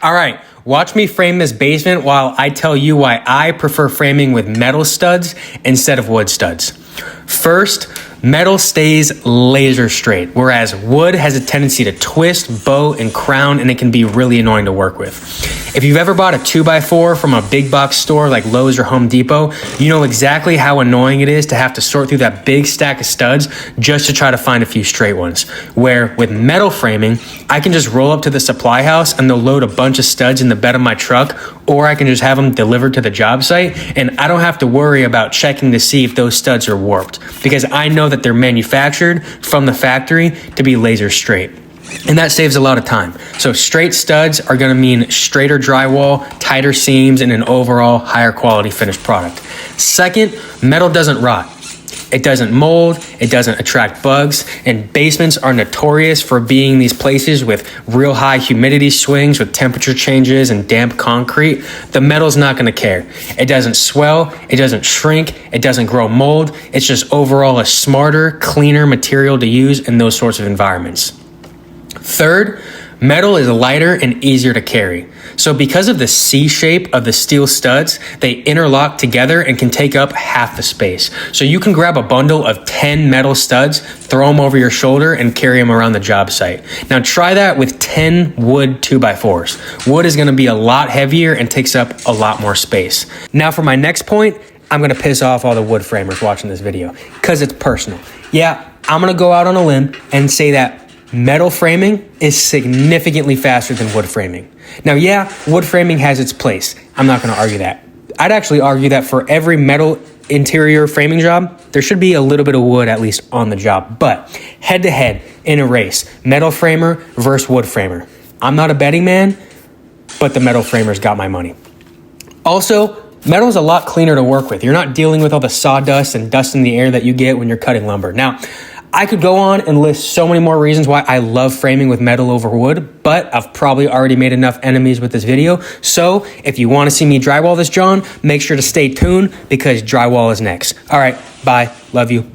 All right, watch me frame this basement while I tell you why I prefer framing with metal studs instead of wood studs. First, metal stays laser straight, whereas wood has a tendency to twist, bow, and crown, and it can be really annoying to work with. If you've ever bought a 2x4 from a big box store like Lowe's or Home Depot, you know exactly how annoying it is to have to sort through that big stack of studs just to try to find a few straight ones. Where with metal framing, I can just roll up to the supply house and they'll load a bunch of studs in the bed of my truck, or I can just have them delivered to the job site, and I don't have to worry about checking to see if those studs are warped, because I know that they're manufactured from the factory to be laser straight. And that saves a lot of time. So straight studs are gonna mean straighter drywall, tighter seams, and an overall higher quality finished product. Second, metal doesn't rot. It doesn't mold, it doesn't attract bugs, and basements are notorious for being these places with real high humidity swings with temperature changes and damp concrete. The metal's not gonna care. It doesn't swell, it doesn't shrink, it doesn't grow mold. It's just overall a smarter, cleaner material to use in those sorts of environments. Third, metal is lighter and easier to carry. So because of the C shape of the steel studs, they interlock together and can take up half the space. So you can grab a bundle of 10 metal studs, throw them over your shoulder, and carry them around the job site. Now try that with 10 wood 2x4s. Wood is gonna be a lot heavier and takes up a lot more space. Now for my next point, I'm gonna piss off all the wood framers watching this video, because it's personal. Yeah, I'm gonna go out on a limb and say that metal framing is significantly faster than wood framing. Now, yeah, wood framing has its place. I'm not going to argue that. I'd actually argue that for every metal interior framing job, there should be a little bit of wood at least on the job. But head to head in a race, metal framer versus wood framer. I'm not a betting man, but the metal framers got my money. Also, metal is a lot cleaner to work with. You're not dealing with all the sawdust and dust in the air that you get when you're cutting lumber. Now, I could go on and list so many more reasons why I love framing with metal over wood, but I've probably already made enough enemies with this video. So if you want to see me drywall this, John, make sure to stay tuned because drywall is next. All right, bye. Love you.